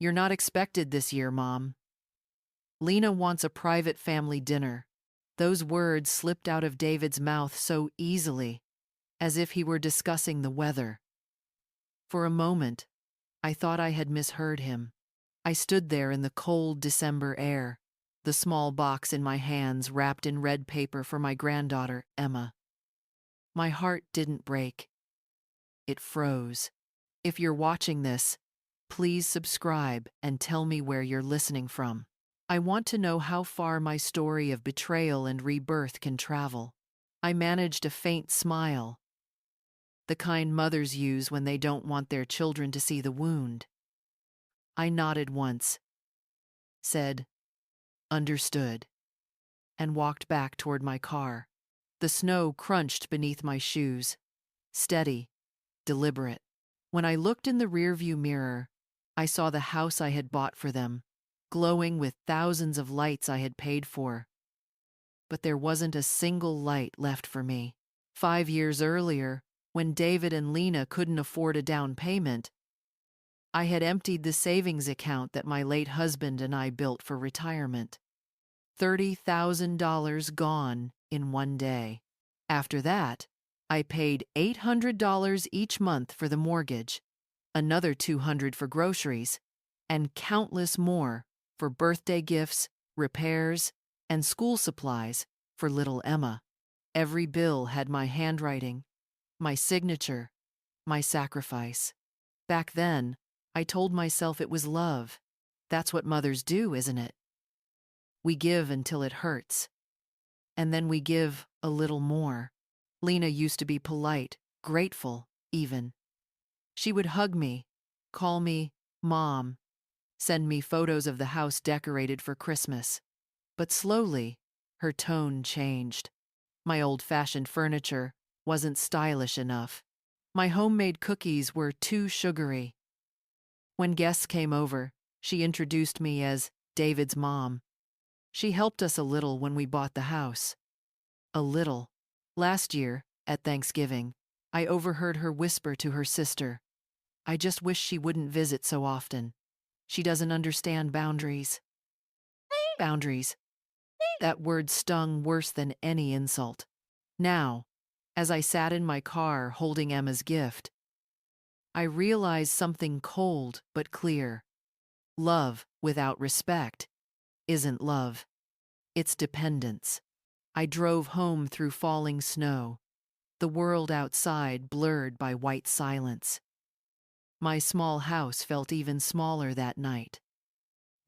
"You're not expected this year, Mom. Lena wants a private family dinner." Those words slipped out of David's mouth so easily, as if he were discussing the weather. For a moment, I thought I had misheard him. I stood there in the cold December air, the small box in my hands wrapped in red paper for my granddaughter, Emma. My heart didn't break. It froze. If you're watching this, please subscribe and tell me where you're listening from. I want to know how far my story of betrayal and rebirth can travel. I managed a faint smile, the kind mothers use when they don't want their children to see the wound. I nodded once, said, "Understood," and walked back toward my car. The snow crunched beneath my shoes, steady, deliberate. When I looked in the rearview mirror, I saw the house I had bought for them, glowing with thousands of lights I had paid for. But there wasn't a single light left for me. 5 years earlier, when David and Lena couldn't afford a down payment, I had emptied the savings account that my late husband and I built for retirement. $30,000 gone in one day. After that, I paid $800 each month for the mortgage, another $200 for groceries, and countless more for birthday gifts, repairs, and school supplies for little Emma. Every bill had my handwriting, my signature, my sacrifice. Back then, I told myself it was love. That's what mothers do, isn't it? We give until it hurts. And then we give a little more. Lena used to be polite, grateful, even. She would hug me, call me Mom, send me photos of the house decorated for Christmas. But slowly, her tone changed. My old-fashioned furniture wasn't stylish enough. My homemade cookies were too sugary. When guests came over, she introduced me as David's mom. She helped us a little when we bought the house. A little. Last year, at Thanksgiving, I overheard her whisper to her sister, "I just wish she wouldn't visit so often. She doesn't understand boundaries." Boundaries. That word stung worse than any insult. Now, as I sat in my car holding Emma's gift, I realized something cold but clear. Love without respect isn't love. It's dependence. I drove home through falling snow, the world outside blurred by white silence. My small house felt even smaller that night,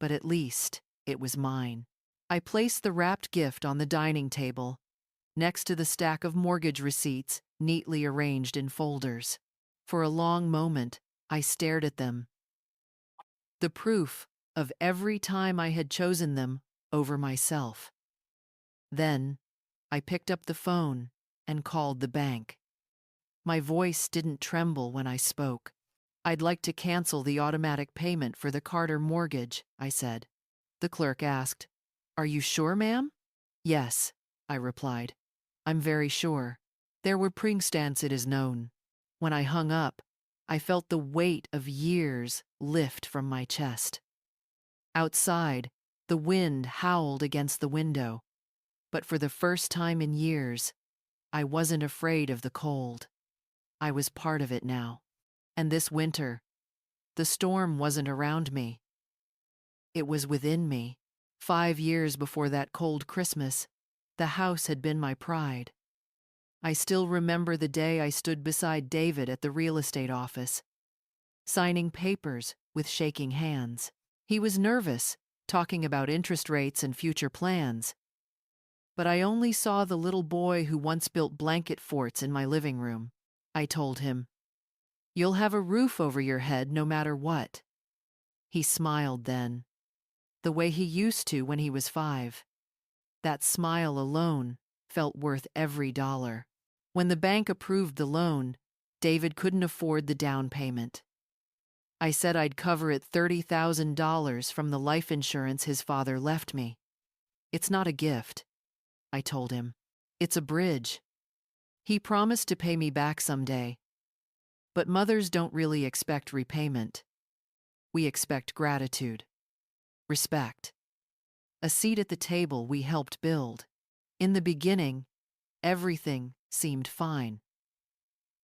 but at least it was mine. I placed the wrapped gift on the dining table, next to the stack of mortgage receipts neatly arranged in folders. For a long moment, I stared at them, the proof of every time I had chosen them over myself. Then, I picked up the phone and called the bank. My voice didn't tremble when I spoke. "I'd like to cancel the automatic payment for the Carter mortgage," I said. The clerk asked, "Are you sure, ma'am?" "Yes," I replied. "I'm very sure. There were circumstances it is known." When I hung up, I felt the weight of years lift from my chest. Outside, the wind howled against the window, but for the first time in years, I wasn't afraid of the cold. I was part of it now. And this winter, the storm wasn't around me. It was within me. 5 years before that cold Christmas, the house had been my pride. I still remember the day I stood beside David at the real estate office, signing papers with shaking hands. He was nervous, talking about interest rates and future plans. But I only saw the little boy who once built blanket forts in my living room. I told him, "You'll have a roof over your head no matter what." He smiled then, the way he used to when he was 5. That smile alone felt worth every dollar. When the bank approved the loan, David couldn't afford the down payment. I said I'd cover it $30,000 from the life insurance his father left me. "It's not a gift," I told him. "It's a bridge." He promised to pay me back someday. But mothers don't really expect repayment. we expect gratitude, respect, a seat at the table we helped build. In the beginning, everything seemed fine.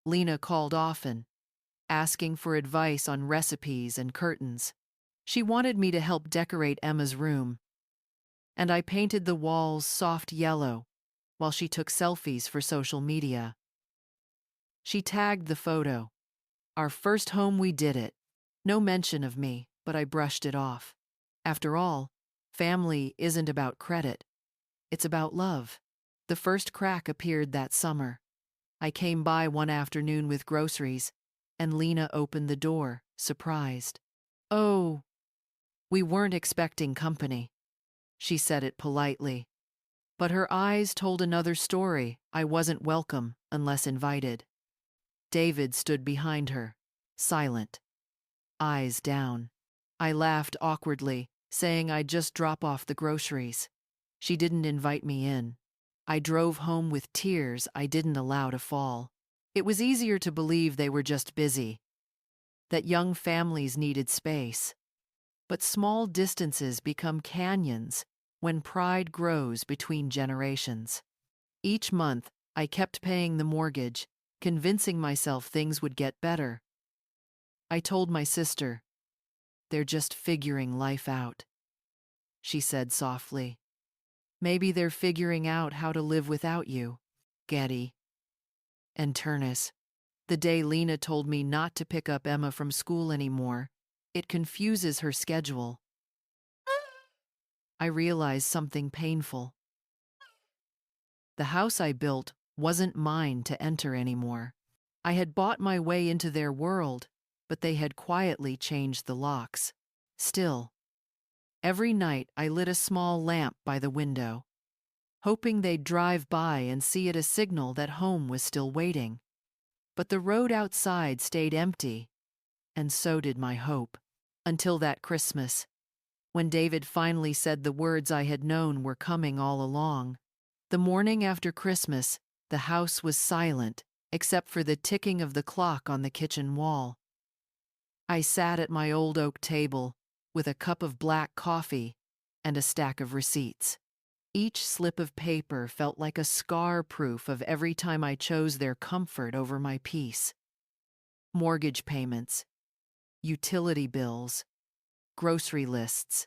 Lena called often, asking for advice on recipes and curtains. She wanted me to help decorate Emma's room, and I painted the walls soft yellow while she took selfies for social media. She tagged the photo. Our first home we did it. No mention of me, but I brushed it off. After all, family isn't about credit. It's about love. The first crack appeared that summer. I came by one afternoon with groceries, and Lena opened the door, surprised. "Oh, we weren't expecting company." She said it politely. But her eyes told another story. I wasn't welcome unless invited. David stood behind her, silent, eyes down. I laughed awkwardly, saying I'd just drop off the groceries. She didn't invite me in. I drove home with tears I didn't allow to fall. It was easier to believe they were just busy, that young families needed space. But small distances become canyons when pride grows between generations. Each month, I kept paying the mortgage, convincing myself things would get better. I told my sister, "They're just figuring life out." She said softly, "Maybe they're figuring out how to live without you, Getty." And Turnus, the day Lena told me not to pick up Emma from school anymore, it confuses her schedule. I realized something painful. The house I built wasn't mine to enter anymore. I had bought my way into their world, but they had quietly changed the locks. Still, every night I lit a small lamp by the window, hoping they'd drive by and see it a signal that home was still waiting. But the road outside stayed empty, and so did my hope. Until that Christmas, when David finally said the words I had known were coming all along. The morning after Christmas, the house was silent, except for the ticking of the clock on the kitchen wall. I sat at my old oak table with a cup of black coffee and a stack of receipts. Each slip of paper felt like a scar proof of every time I chose their comfort over my peace. Mortgage payments, utility bills, grocery lists,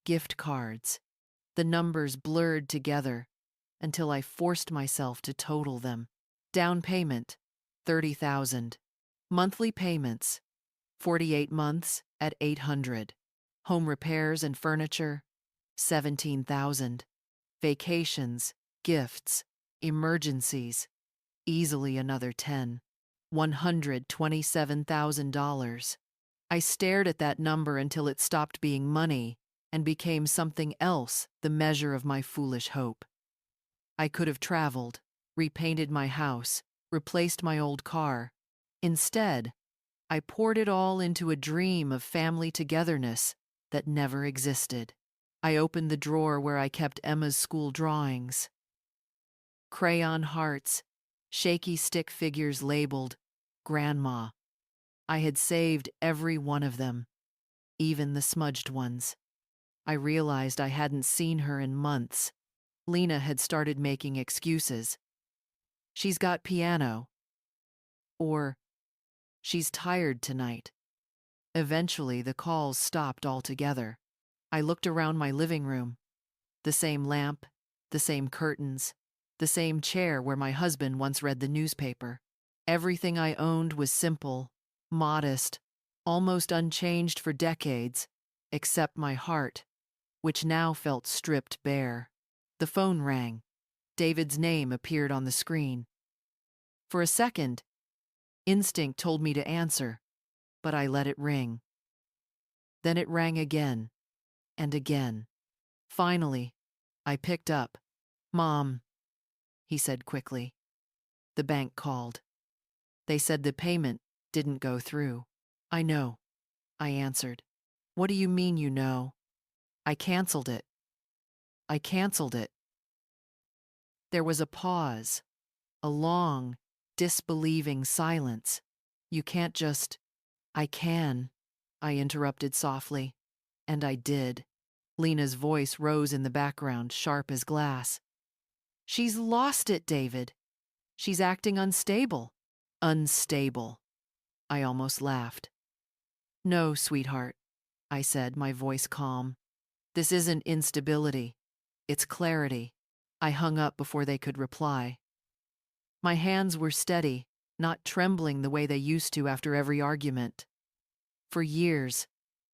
gift cards. The numbers blurred together until I forced myself to total them. Down payment, $30,000. Monthly payments, 48 months at $800. Home repairs and furniture, $17,000. Vacations, gifts, emergencies, easily another 10. $127,000. I stared at that number until it stopped being money and became something else, the measure of my foolish hope. I could have traveled, repainted my house, replaced my old car. Instead, I poured it all into a dream of family togetherness that never existed. I opened the drawer where I kept Emma's school drawings. Crayon hearts, shaky stick figures labeled Grandma. I had saved every one of them, even the smudged ones. I realized I hadn't seen her in months. Lena had started making excuses. "She's got piano," or "She's tired tonight." Eventually, the calls stopped altogether. I looked around my living room. The same lamp, the same curtains, the same chair where my husband once read the newspaper. Everything I owned was simple, modest, almost unchanged for decades, except my heart, which now felt stripped bare. The phone rang. David's name appeared on the screen. For a second, instinct told me to answer, but I let it ring. Then it rang again, and again. Finally, I picked up. "Mom," he said quickly. "The bank called. They said the payment didn't go through." "I know," I answered. "What do you mean you know?" "I canceled it. I canceled it." There was a pause, a long, disbelieving silence. "You can't just—" "I can," I interrupted softly. And I did. Lena's voice rose in the background, sharp as glass. She's lost it, David. She's acting unstable. Unstable. I almost laughed. No, sweetheart, I said, my voice calm. This isn't instability. It's clarity. I hung up before they could reply. My hands were steady, not trembling the way they used to after every argument. For years,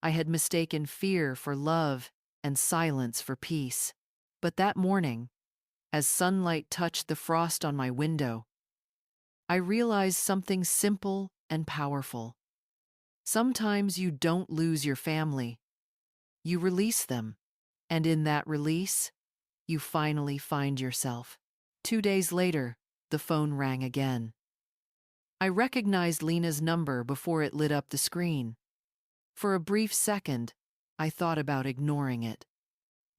I had mistaken fear for love and silence for peace. But that morning, as sunlight touched the frost on my window, I realized something simple and powerful. Sometimes you don't lose your family. You release them. And in that release, you finally find yourself. 2 days later, the phone rang again. I recognized Lena's number before it lit up the screen. For a brief second, I thought about ignoring it.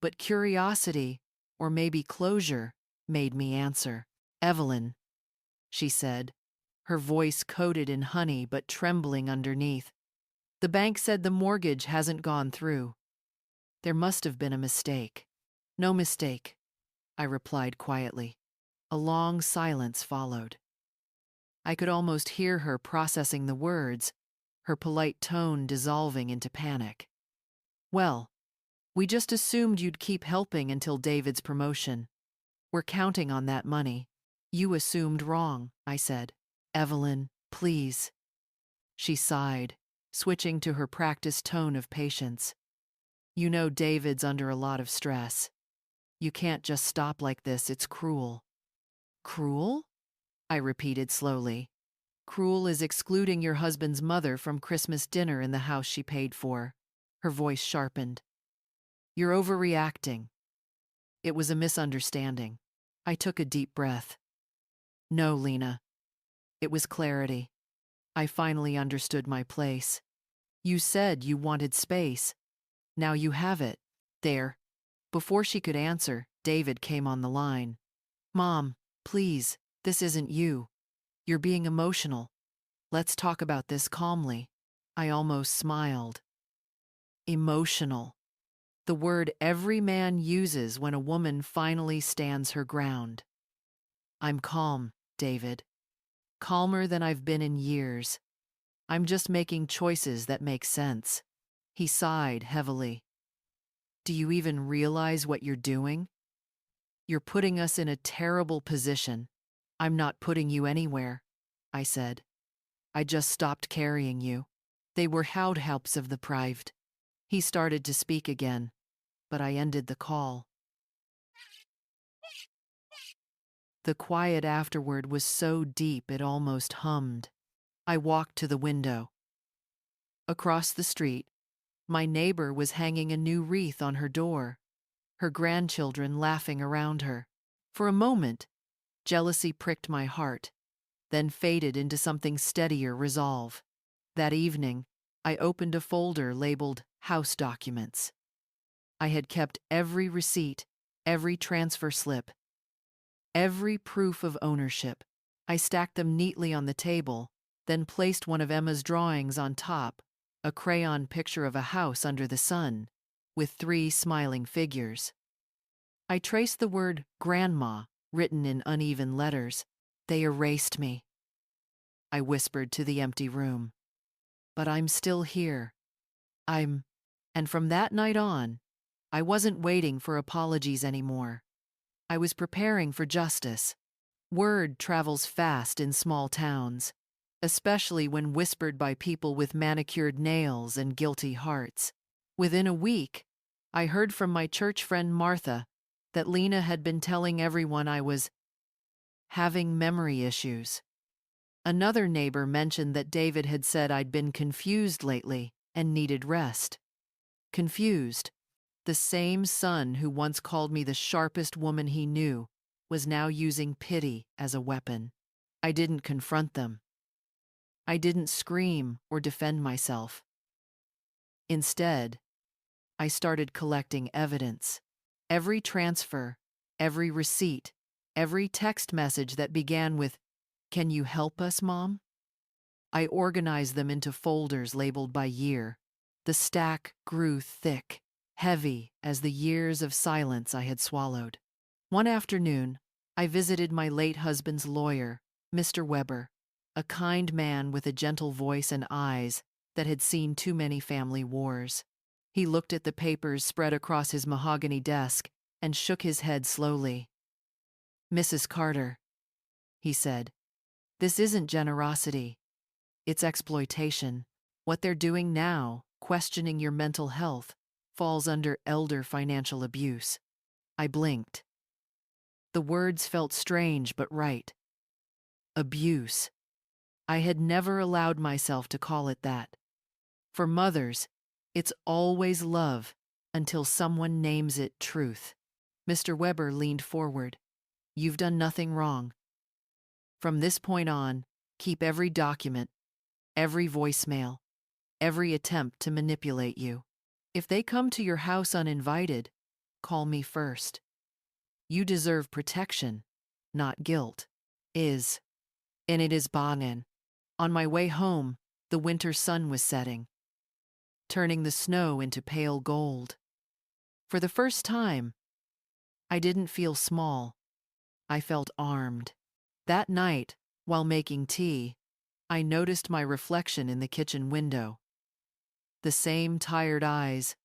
But curiosity, or maybe closure, made me answer. Evelyn, she said, her voice coated in honey but trembling underneath. The bank said the mortgage hasn't gone through. There must have been a mistake. No mistake, I replied quietly. A long silence followed. I could almost hear her processing the words, her polite tone dissolving into panic. Well, we just assumed you'd keep helping until David's promotion. We're counting on that money. You assumed wrong, I said. Evelyn, please. She sighed, switching to her practiced tone of patience. You know David's under a lot of stress. You can't just stop like this, it's cruel. Cruel? I repeated slowly. Cruel is excluding your husband's mother from Christmas dinner in the house she paid for. Her voice sharpened. You're overreacting. It was a misunderstanding. I took a deep breath. No, Lena. It was clarity. I finally understood my place. You said you wanted space. Now you have it. There. Before she could answer, David came on the line. Mom, please, this isn't you. You're being emotional. Let's talk about this calmly. I almost smiled. Emotional. The word every man uses when a woman finally stands her ground. I'm calm, David. Calmer than I've been in years. I'm just making choices that make sense. He sighed heavily. Do you even realize what you're doing? You're putting us in a terrible position. I'm not putting you anywhere, I said. I just stopped carrying you. They were helps of the prived. He started to speak again, but I ended the call. The quiet afterward was so deep it almost hummed. I walked to the window. Across the street, my neighbor was hanging a new wreath on her door, her grandchildren laughing around her. For a moment, jealousy pricked my heart, then faded into something steadier resolve. That evening, I opened a folder labeled House Documents. I had kept every receipt, every transfer slip, every proof of ownership. I stacked them neatly on the table, then placed one of Emma's drawings on top, a crayon picture of a house under the sun, with 3 smiling figures. I traced the word Grandma written in uneven letters. They erased me. I whispered to the empty room. But I'm still here. And from that night on, I wasn't waiting for apologies anymore. I was preparing for justice. Word travels fast in small towns, especially when whispered by people with manicured nails and guilty hearts. Within a week, I heard from my church friend Martha that Lena had been telling everyone I was having memory issues. Another neighbor mentioned that David had said I'd been confused lately and needed rest. Confused. The same son who once called me the sharpest woman he knew was now using pity as a weapon. I didn't confront them. I didn't scream or defend myself. Instead, I started collecting evidence. Every transfer, every receipt, every text message that began with, "Can you help us, Mom?" I organized them into folders labeled by year. The stack grew thick, heavy as the years of silence I had swallowed. One afternoon, I visited my late husband's lawyer, Mr. Weber, a kind man with a gentle voice and eyes that had seen too many family wars. He looked at the papers spread across his mahogany desk and shook his head slowly. "Mrs. Carter," he said, "this isn't generosity. It's exploitation. What they're doing now, questioning your mental health, falls under elder financial abuse." I blinked. The words felt strange but right. Abuse. I had never allowed myself to call it that. For mothers, it's always love until someone names it truth. Mr. Weber leaned forward. "You've done nothing wrong. From this point on, keep every document, every voicemail, every attempt to manipulate you. If they come to your house uninvited, call me first. You deserve protection, not guilt." And it is Banen. On my way home, the winter sun was setting, turning the snow into pale gold. For the first time, I didn't feel small. I felt armed. That night, while making tea, I noticed my reflection in the kitchen window. The same tired eyes,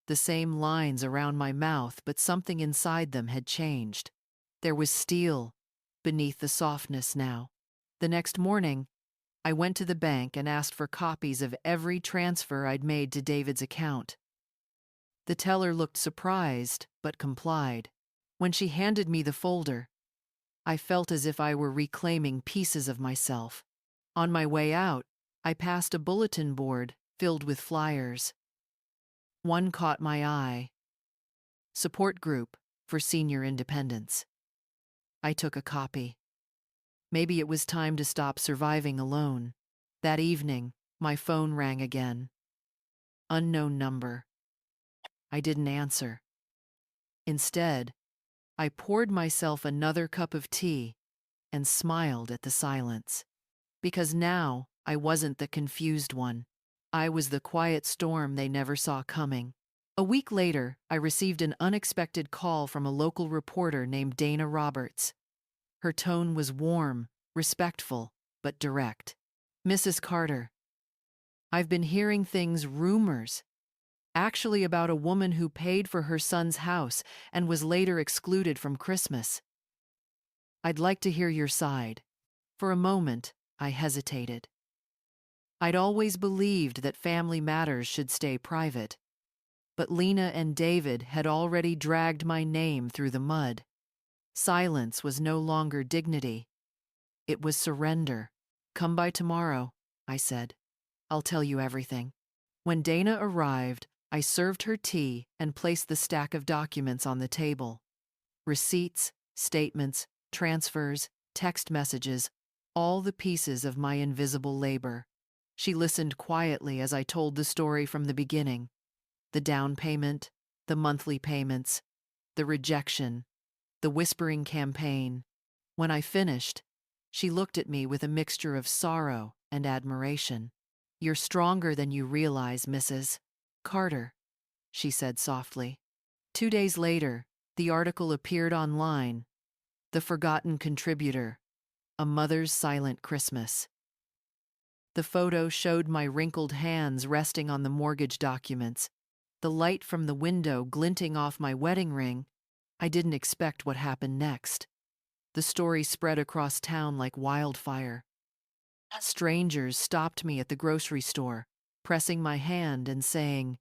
the same lines around my mouth, but something inside them had changed. There was steel beneath the softness now. The next morning, I went to the bank and asked for copies of every transfer I'd made to David's account. The teller looked surprised, but complied. When she handed me the folder, I felt as if I were reclaiming pieces of myself. On my way out, I passed a bulletin board filled with flyers. One caught my eye. Support Group for Senior Independence. I took a copy. Maybe it was time to stop surviving alone. That evening, my phone rang again. Unknown number. I didn't answer. Instead, I poured myself another cup of tea and smiled at the silence. Because now I wasn't the confused one. I was the quiet storm they never saw coming. A week later, I received an unexpected call from a local reporter named Dana Roberts. Her tone was warm, respectful, but direct. "Mrs. Carter, I've been hearing rumors, actually about a woman who paid for her son's house and was later excluded from Christmas. I'd like to hear your side." For a moment, I hesitated. I'd always believed that family matters should stay private. But Lena and David had already dragged my name through the mud. Silence was no longer dignity. It was surrender. "Come by tomorrow," I said. "I'll tell you everything." When Dana arrived, I served her tea and placed the stack of documents on the table. Receipts, statements, transfers, text messages, all the pieces of my invisible labor. She listened quietly as I told the story from the beginning. The down payment, the monthly payments, the rejection, the whispering campaign. When I finished, she looked at me with a mixture of sorrow and admiration. "You're stronger than you realize, Mrs. Carter," she said softly. 2 days later, the article appeared online. "The Forgotten Contributor: A Mother's Silent Christmas." The photo showed my wrinkled hands resting on the mortgage documents, the light from the window glinting off my wedding ring. I didn't expect what happened next. The story spread across town like wildfire. Strangers stopped me at the grocery store, pressing my hand and saying,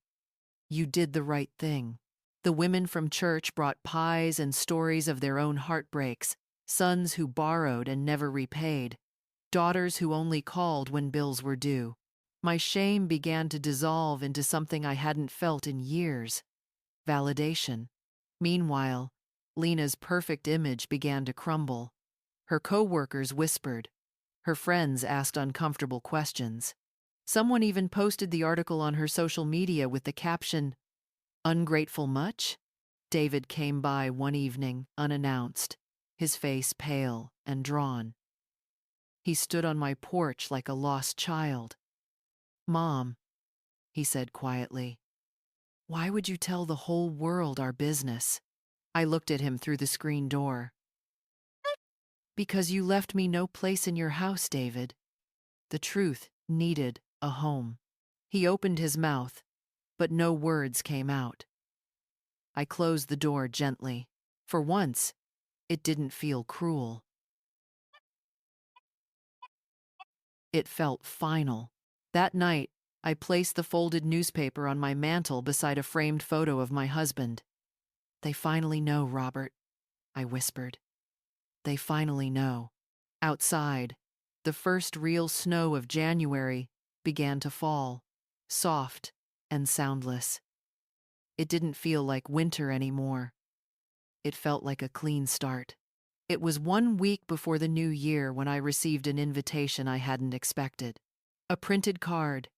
"You did the right thing." The women from church brought pies and stories of their own heartbreaks, sons who borrowed and never repaid, daughters who only called when bills were due. My shame began to dissolve into something I hadn't felt in years: validation. Meanwhile, Lena's perfect image began to crumble. Her co-workers whispered. Her friends asked uncomfortable questions. Someone even posted the article on her social media with the caption, "Ungrateful much?" David came by one evening, unannounced, his face pale and drawn. He stood on my porch like a lost child. "Mom," he said quietly. Why would you tell the whole world our business? I looked at him through the screen door. Because you left me no place in your house, David. The truth needed a home. He opened his mouth, but no words came out. I closed the door gently. For once, it didn't feel cruel. It felt final. That night, I placed the folded newspaper on my mantel beside a framed photo of my husband. They finally know, Robert, I whispered. They finally know. Outside, the first real snow of January began to fall, soft and soundless. It didn't feel like winter anymore. It felt like a clean start. It was 1 week before the new year when I received an invitation I hadn't expected. A printed card,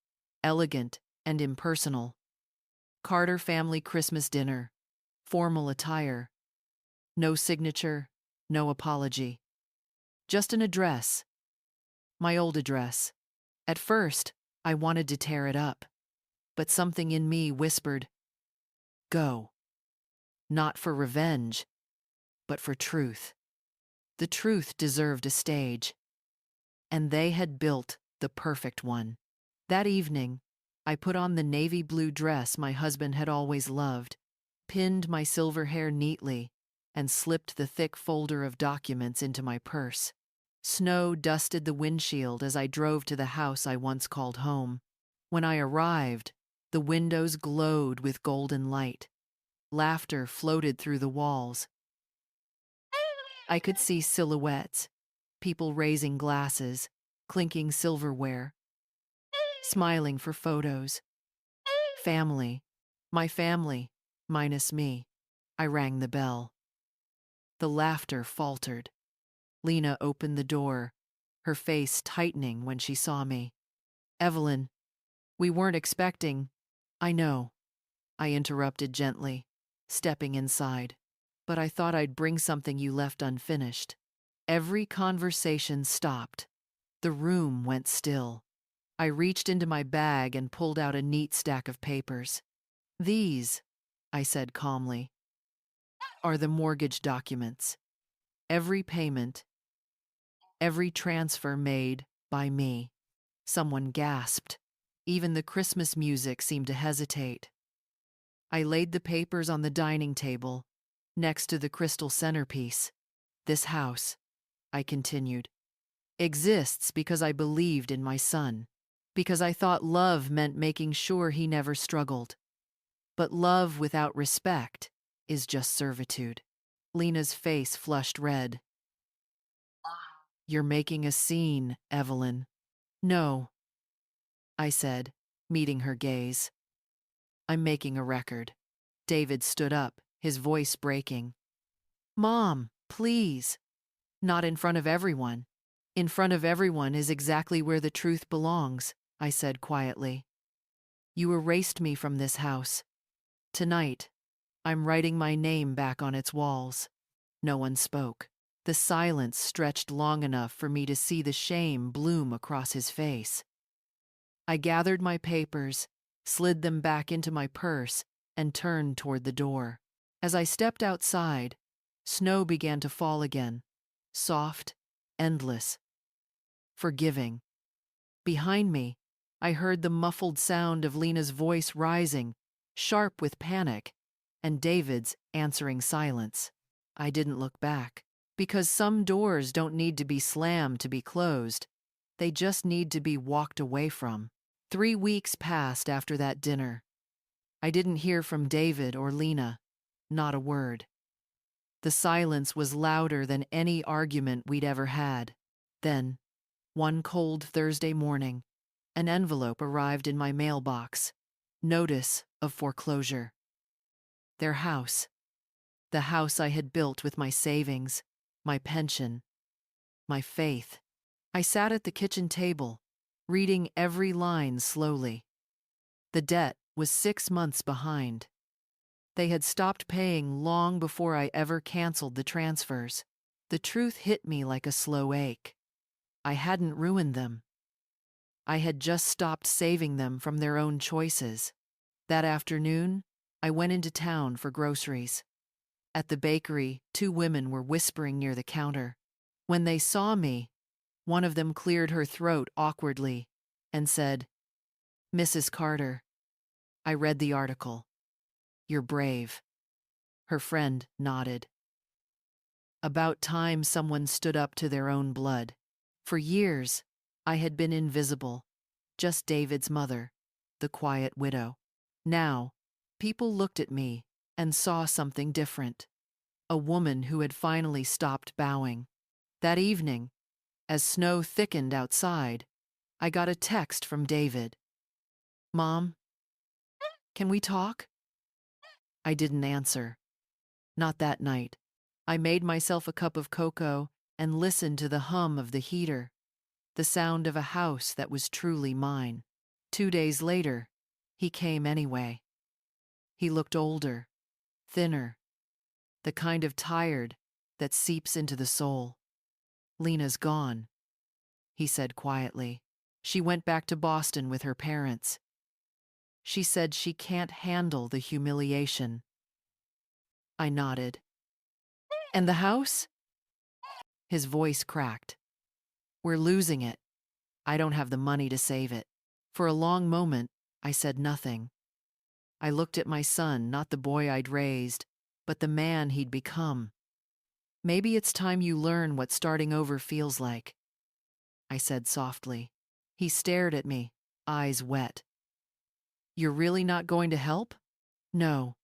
elegant and impersonal. Carter family Christmas dinner, formal attire. No signature, no apology. Just an address. My old address. At first, I wanted to tear it up, but something in me whispered, go. Not for revenge, but for truth. The truth deserved a stage, and they had built the perfect one. That evening, I put on the navy blue dress my husband had always loved, pinned my silver hair neatly, and slipped the thick folder of documents into my purse. Snow dusted the windshield as I drove to the house I once called home. When I arrived, the windows glowed with golden light. Laughter floated through the walls. I could see silhouettes, people raising glasses, clinking silverware, smiling for photos. Family, my family, minus me. I rang the bell. The laughter faltered. Lena opened the door, her face tightening when she saw me. Evelyn, we weren't expecting. I know, I interrupted gently, stepping inside. But I thought I'd bring something you left unfinished. Every conversation stopped. The room went still. I reached into my bag and pulled out a neat stack of papers. These, I said calmly, are the mortgage documents. Every payment, every transfer made by me. Someone gasped. Even the Christmas music seemed to hesitate. I laid the papers on the dining table, next to the crystal centerpiece. This house, I continued, exists because I believed in my son, because I thought love meant making sure he never struggled. But love without respect is just servitude. Lena's face flushed red. You're making a scene, Evelyn. No, I said, meeting her gaze. I'm making a record. David stood up, his voice breaking. Mom, please. Not in front of everyone. In front of everyone is exactly where the truth belongs, I said quietly. You erased me from this house. Tonight, I'm writing my name back on its walls. No one spoke. The silence stretched long enough for me to see the shame bloom across his face. I gathered my papers, slid them back into my purse, and turned toward the door. As I stepped outside, snow began to fall again, soft, endless, forgiving. Behind me, I heard the muffled sound of Lena's voice rising, sharp with panic, and David's answering silence. I didn't look back, because some doors don't need to be slammed to be closed. They just need to be walked away from. 3 weeks passed after that dinner. I didn't hear from David or Lena, not a word. The silence was louder than any argument we'd ever had. Then, one cold Thursday morning, an envelope arrived in my mailbox. Notice of foreclosure. Their house. The house I had built with my savings, my pension, my faith. I sat at the kitchen table, reading every line slowly. The debt was 6 months behind. They had stopped paying long before I ever canceled the transfers. The truth hit me like a slow ache. I hadn't ruined them. I had just stopped saving them from their own choices. That afternoon, I went into town for groceries. At the bakery, two women were whispering near the counter. When they saw me, one of them cleared her throat awkwardly and said, "Mrs. Carter, I read the article. You're brave." Her friend nodded. About time someone stood up to their own blood. For years, I had been invisible, just David's mother, the quiet widow. Now, people looked at me and saw something different. A woman who had finally stopped bowing. That evening, as snow thickened outside, I got a text from David. "Mom, can we talk?" I didn't answer. Not that night. I made myself a cup of cocoa and listened to the hum of the heater, the sound of a house that was truly mine. 2 days later, he came anyway. He looked older, thinner, the kind of tired that seeps into the soul. "Lena's gone," he said quietly. "She went back to Boston with her parents. She said she can't handle the humiliation." I nodded. "And the house?" His voice cracked. "We're losing it. I don't have the money to save it." For a long moment, I said nothing. I looked at my son, not the boy I'd raised, but the man he'd become. "Maybe it's time you learn what starting over feels like," I said softly. He stared at me, eyes wet. "You're really not going to help?" "No,"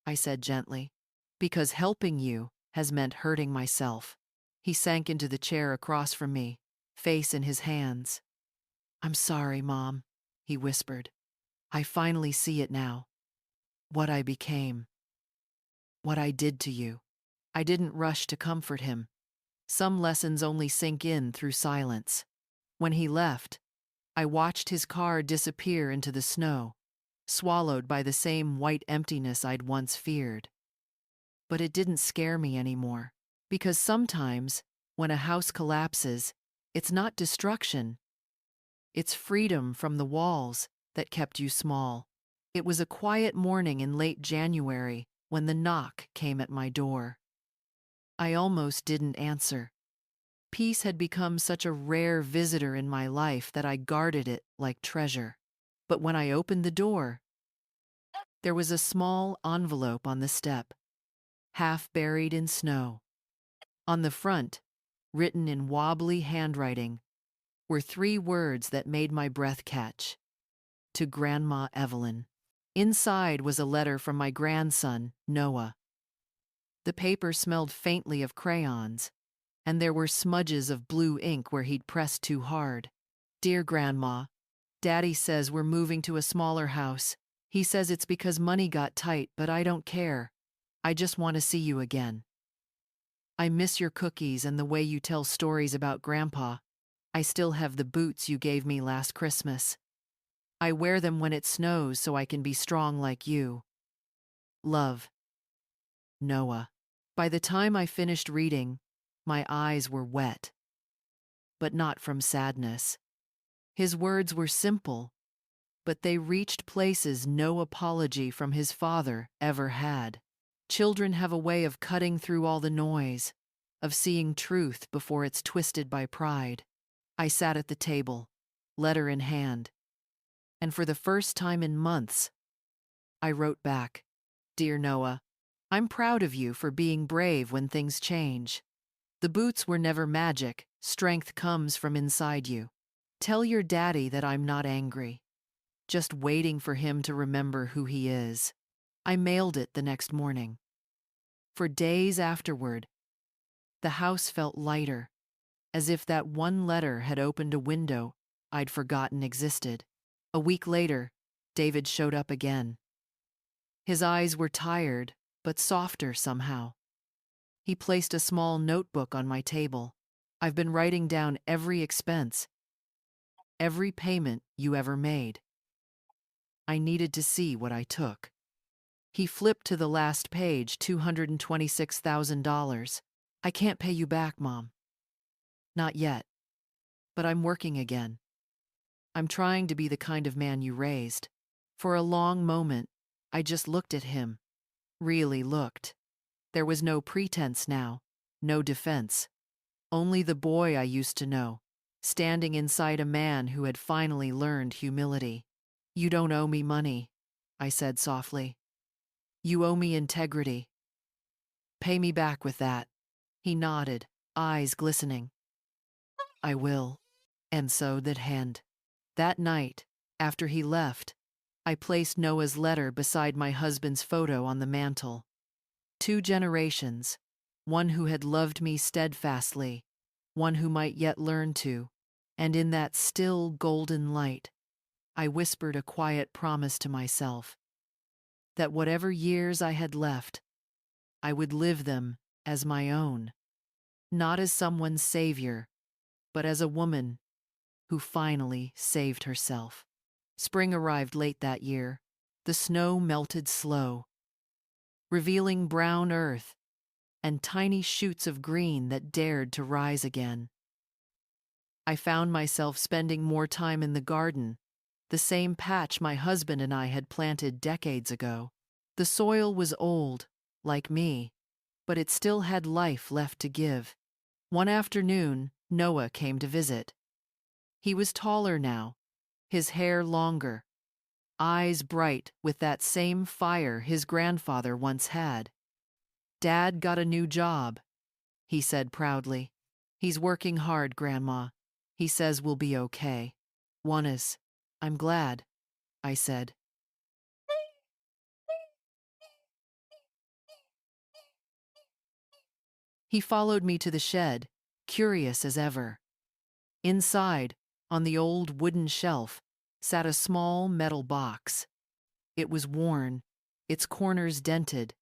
I said gently, "because helping you has meant hurting myself." He sank into the chair across from me, face in his hands. "I'm sorry, Mom," he whispered. "I finally see it now. What I became. What I did to you." I didn't rush to comfort him. Some lessons only sink in through silence. When he left, I watched his car disappear into the snow, swallowed by the same white emptiness I'd once feared. But it didn't scare me anymore, because sometimes, when a house collapses, it's not destruction. It's freedom from the walls that kept you small. It was a quiet morning in late January when the knock came at my door. I almost didn't answer. Peace had become such a rare visitor in my life that I guarded it like treasure. But when I opened the door, there was a small envelope on the step, half buried in snow. On the front, written in wobbly handwriting, were 3 words that made my breath catch. To Grandma Evelyn. Inside was a letter from my grandson, Noah. The paper smelled faintly of crayons, and there were smudges of blue ink where he'd pressed too hard. "Dear Grandma, Daddy says we're moving to a smaller house. He says it's because money got tight, but I don't care. I just want to see you again. I miss your cookies and the way you tell stories about Grandpa. I still have the boots you gave me last Christmas. I wear them when it snows so I can be strong like you. Love, Noah." By the time I finished reading, my eyes were wet. But not from sadness. His words were simple, but they reached places no apology from his father ever had. Children have a way of cutting through all the noise, of seeing truth before it's twisted by pride. I sat at the table, letter in hand, and for the first time in months, I wrote back, "Dear Noah, I'm proud of you for being brave when things change. The boots were never magic, strength comes from inside you. Tell your daddy that I'm not angry, just waiting for him to remember who he is." I mailed it the next morning. For days afterward, the house felt lighter, as if that one letter had opened a window I'd forgotten existed. A week later, David showed up again. His eyes were tired, but softer somehow. He placed a small notebook on my table. "I've been writing down every expense, every payment you ever made." I needed to see what I took. He flipped to the last page, $226,000. "I can't pay you back, Mom." "Not yet, but I'm working again." I'm trying to be the kind of man you raised. For a long moment, I just looked at him. Really looked. There was no pretense now, no defense. Only the boy I used to know, standing inside a man who had finally learned humility. You don't owe me money, I said softly. You owe me integrity. Pay me back with that. He nodded, eyes glistening. I will. And so did Hand. That night, after he left, I placed Noah's letter beside my husband's photo on the mantel. 2 generations, one who had loved me steadfastly, one who might yet learn to, and in that still golden light, I whispered a quiet promise to myself that whatever years I had left, I would live them as my own, not as someone's savior, but as a woman who finally saved herself. Spring arrived late that year. The snow melted slow, revealing brown earth and tiny shoots of green that dared to rise again. I found myself spending more time in the garden, the same patch my husband and I had planted decades ago. The soil was old, like me, but it still had life left to give. One afternoon, Noah came to visit. He was taller now, his hair longer, eyes bright with that same fire his grandfather once had. Dad got a new job, he said proudly. He's working hard, Grandma. He says we'll be okay. Juanes, I'm glad, I said. He followed me to the shed, curious as ever. Inside, on the old wooden shelf, sat a small metal box. It was worn, its corners dented,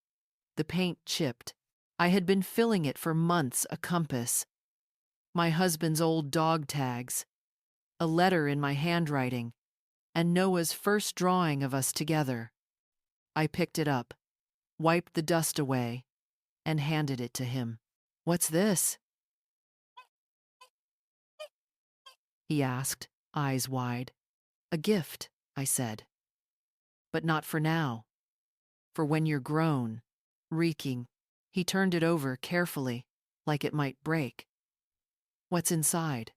the paint chipped. I had been filling it for months, a compass, my husband's old dog tags, a letter in my handwriting, and Noah's first drawing of us together. I picked it up, wiped the dust away, and handed it to him. What's this? He asked, eyes wide. A gift, I said. But not for now. For when you're grown, reeking. He turned it over carefully, like it might break. What's inside?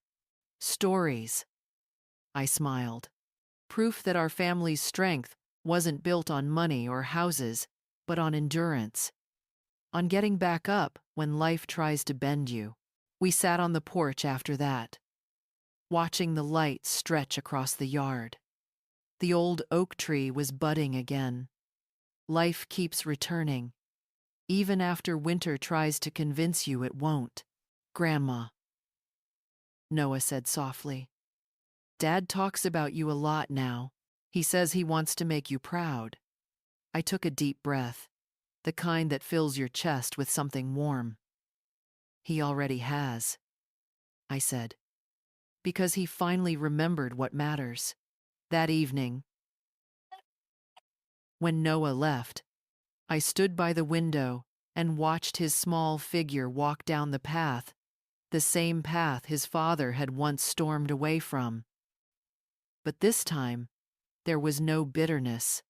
Stories. I smiled. Proof that our family's strength wasn't built on money or houses, but on endurance. On getting back up when life tries to bend you. We sat on the porch after that, watching the light stretch across the yard. The old oak tree was budding again. Life keeps returning, even after winter tries to convince you it won't. Grandma, Noah said softly. Dad talks about you a lot now. He says he wants to make you proud. I took a deep breath, the kind that fills your chest with something warm. He already has, I said, because he finally remembered what matters. That evening, when Noah left, I stood by the window and watched his small figure walk down the path, the same path his father had once stormed away from. But this time, there was no bitterness,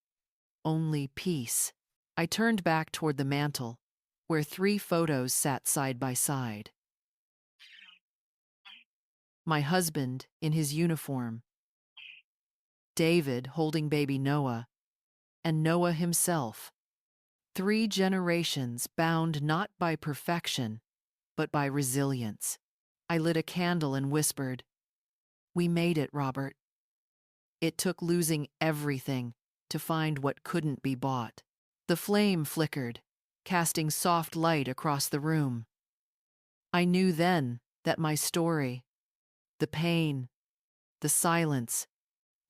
only peace. I turned back toward the mantel, where 3 photos sat side by side. My husband in his uniform, David holding baby Noah, and Noah himself. 3 generations bound not by perfection, but by resilience. I lit a candle and whispered, "We made it, Robert." It took losing everything to find what couldn't be bought. The flame flickered, casting soft light across the room. I knew then that my story, the pain, the silence,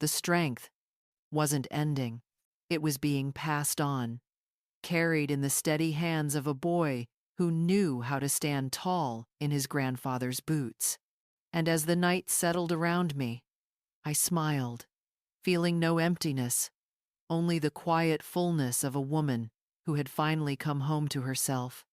the strength, wasn't ending. It was being passed on, carried in the steady hands of a boy who knew how to stand tall in his grandfather's boots. And as the night settled around me, I smiled, feeling no emptiness, only the quiet fullness of a woman who had finally come home to herself.